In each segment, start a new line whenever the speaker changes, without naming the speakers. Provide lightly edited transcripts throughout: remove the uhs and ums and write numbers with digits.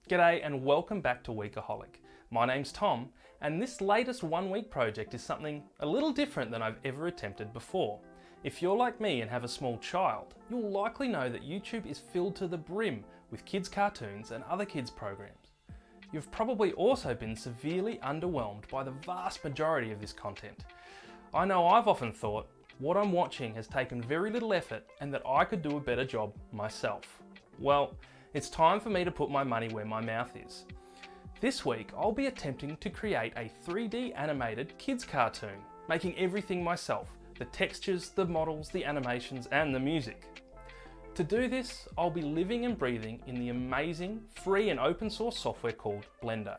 G'day and welcome back to Weekaholic. My name's Tom, and this latest one-week project is something a little different than I've ever attempted before. If you're like me and have a small child, you'll likely know that YouTube is filled to the brim with kids' cartoons and other kids' programs. You've probably also been severely underwhelmed by the vast majority of this content. I know I've often thought what I'm watching has taken very little effort and that I could do a better job myself. Well, it's time for me to put my money where my mouth is. This week, I'll be attempting to create a 3D animated kids cartoon, making everything myself, the textures, the models, the animations, and the music. To do this, I'll be living and breathing in the amazing, free and open source software called Blender.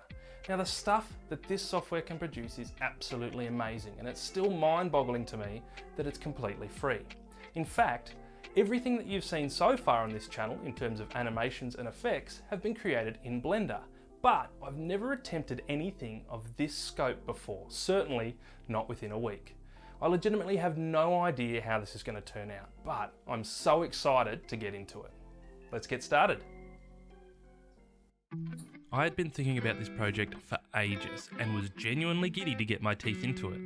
Now, the stuff that this software can produce is absolutely amazing, and it's still mind-boggling to me that it's completely free. In fact, everything that you've seen so far on this channel in terms of animations and effects have been created in Blender, but I've never attempted anything of this scope before, certainly not within a week. I legitimately have no idea how this is going to turn out, but I'm so excited to get into it. Let's get started. I had been thinking about this project for ages and was genuinely giddy to get my teeth into it.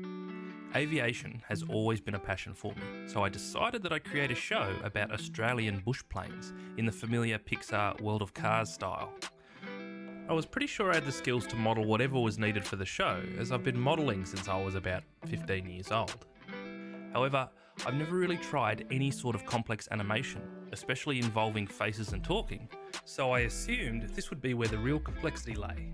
Aviation has always been a passion for me, so I decided that I'd create a show about Australian bush planes in the familiar Pixar World of Cars style. I was pretty sure I had the skills to model whatever was needed for the show, as I've been modelling since I was about 15 years old. However, I've never really tried any sort of complex animation, especially involving faces and talking, so I assumed this would be where the real complexity lay.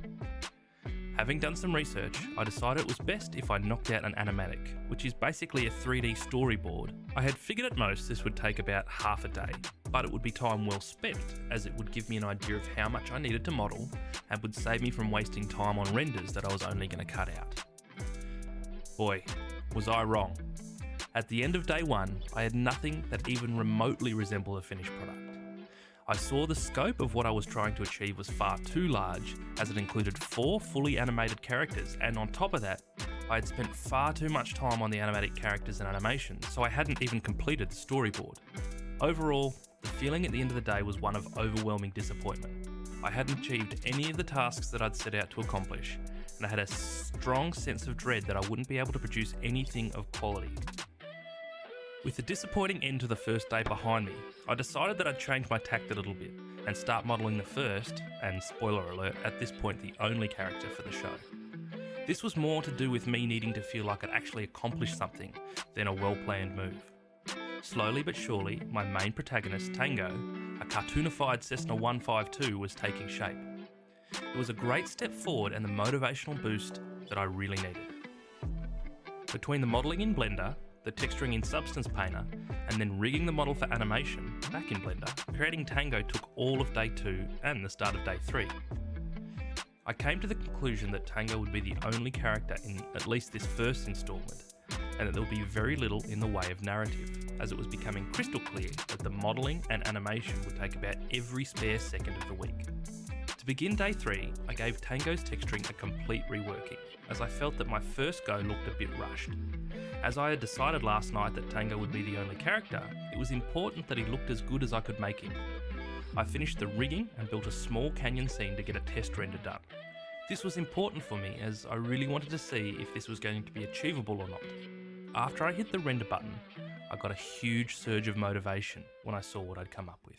Having done some research, I decided it was best if I knocked out an animatic, which is basically a 3D storyboard. I had figured at most this would take about half a day, but it would be time well spent, as it would give me an idea of how much I needed to model and would save me from wasting time on renders that I was only going to cut out. Boy, was I wrong. At the end of day one, I had nothing that even remotely resembled a finished product. I saw the scope of what I was trying to achieve was far too large, as it included 4 fully animated characters, and on top of that, I had spent far too much time on the animated characters and animations, so I hadn't even completed the storyboard. Overall, the feeling at the end of the day was one of overwhelming disappointment. I hadn't achieved any of the tasks that I'd set out to accomplish, and I had a strong sense of dread that I wouldn't be able to produce anything of quality. With the disappointing end to the first day behind me, I decided that I'd change my tact a little bit and start modelling the first, and spoiler alert, at this point the only character for the show. This was more to do with me needing to feel like I'd actually accomplished something than a well-planned move. Slowly but surely, my main protagonist, Tango, a cartoonified Cessna 152, was taking shape. It was a great step forward and the motivational boost that I really needed. Between the modelling in Blender, the texturing in Substance Painter, and then rigging the model for animation back in Blender, creating Tango took all of day 2 and the start of day 3. I came to the conclusion that Tango would be the only character in at least this first instalment, and that there would be very little in the way of narrative, as it was becoming crystal clear that the modelling and animation would take about every spare second of the week. To begin day 3, I gave Tango's texturing a complete reworking, as I felt that my first go looked a bit rushed. As I had decided last night that Tango would be the only character, it was important that he looked as good as I could make him. I finished the rigging and built a small canyon scene to get a test render done. This was important for me as I really wanted to see if this was going to be achievable or not. After I hit the render button, I got a huge surge of motivation when I saw what I'd come up with.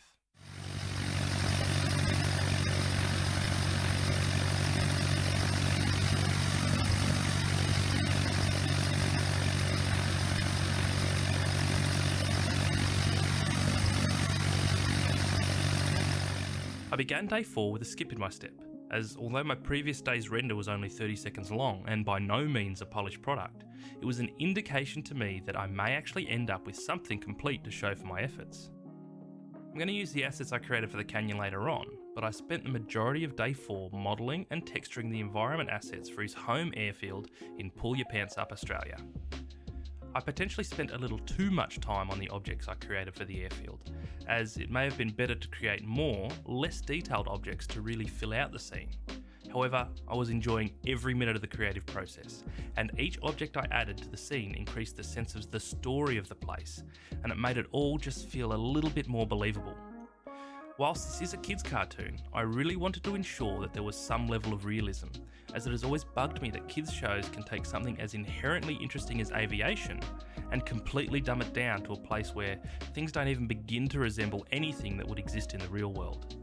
I began day 4 with a skip in my step, as although my previous day's render was only 30 seconds long and by no means a polished product, it was an indication to me that I may actually end up with something complete to show for my efforts. I'm going to use the assets I created for the canyon later on, but I spent the majority of day 4 modelling and texturing the environment assets for his home airfield in Pull Your Pants Up, Australia. I potentially spent a little too much time on the objects I created for the airfield, as it may have been better to create more, less detailed objects to really fill out the scene. However, I was enjoying every minute of the creative process, and each object I added to the scene increased the sense of the story of the place, and it made it all just feel a little bit more believable. Whilst this is a kids' cartoon, I really wanted to ensure that there was some level of realism, as it has always bugged me that kids' shows can take something as inherently interesting as aviation and completely dumb it down to a place where things don't even begin to resemble anything that would exist in the real world.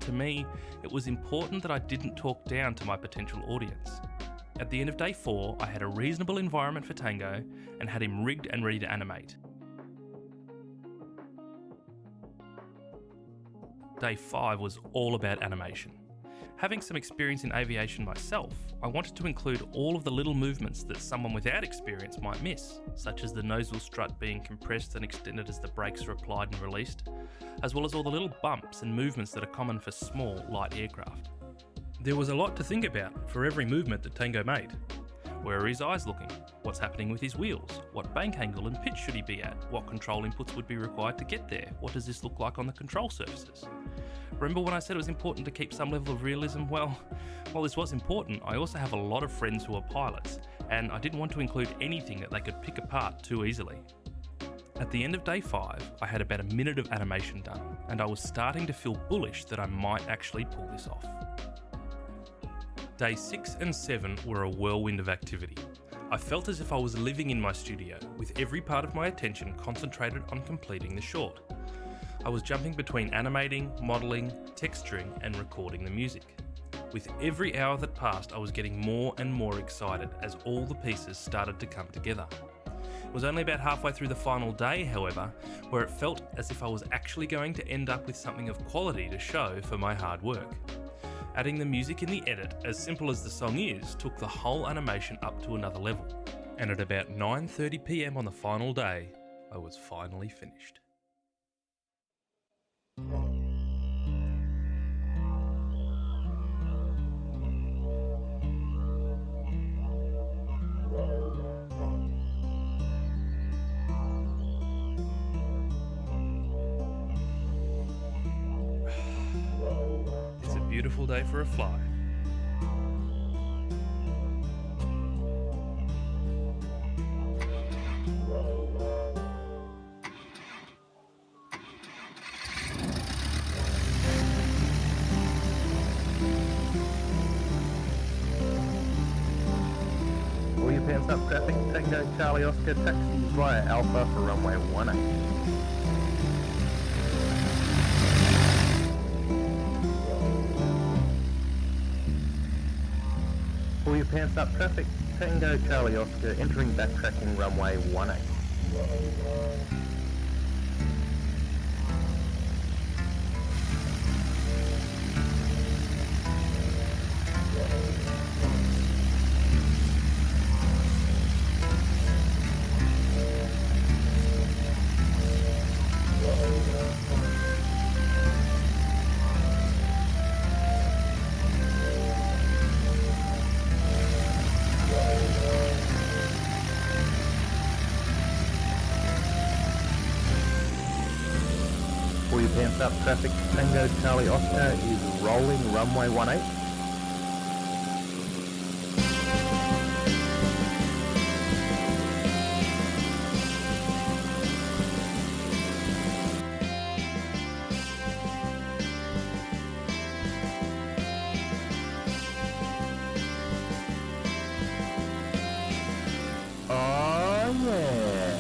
To me, it was important that I didn't talk down to my potential audience. At the end of day 4, I had a reasonable environment for Tango and had him rigged and ready to animate. Day 5 was all about animation. Having some experience in aviation myself, I wanted to include all of the little movements that someone without experience might miss, such as the nozzle strut being compressed and extended as the brakes are applied and released, as well as all the little bumps and movements that are common for small, light aircraft. There was a lot to think about for every movement that Tango made. Where are his eyes looking? What's happening with his wheels? What bank angle and pitch should he be at? What control inputs would be required to get there? What does this look like on the control surfaces? Remember when I said it was important to keep some level of realism? Well, while this was important, I also have a lot of friends who are pilots, and I didn't want to include anything that they could pick apart too easily. At the end of day 5, I had about a minute of animation done, and I was starting to feel bullish that I might actually pull this off. Day 6 and 7 were a whirlwind of activity. I felt as if I was living in my studio, with every part of my attention concentrated on completing the short. I was jumping between animating, modelling, texturing, and recording the music. With every hour that passed, I was getting more and more excited as all the pieces started to come together. It was only about halfway through the final day, however, where it felt as if I was actually going to end up with something of quality to show for my hard work. Adding the music in the edit, as simple as the song is, took the whole animation up to another level. And at about 9:30 PM on the final day, I was finally finished. It's a beautiful day for a fly.
Pull your pants up, traffic. Tango Charlie Oscar taxis via Alpha for runway 18. Pull your pants up, traffic. Tango Charlie Oscar entering backtracking runway 18. Pull your pants up, traffic. Tango Charlie Oscar is rolling runway 18. Oh yeah.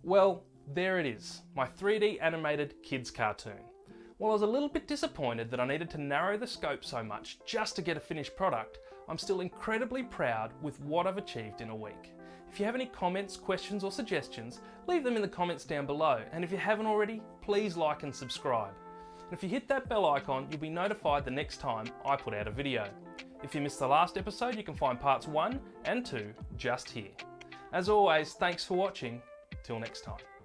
Well, there it is, my 3D animated kids cartoon. While I was a little bit disappointed that I needed to narrow the scope so much just to get a finished product, I'm still incredibly proud with what I've achieved in a week. If you have any comments, questions or suggestions, leave them in the comments down below, and if you haven't already, please like and subscribe. And if you hit that bell icon, you'll be notified the next time I put out a video. If you missed the last episode, you can find parts 1 and 2 just here. As always, thanks for watching. Till next time.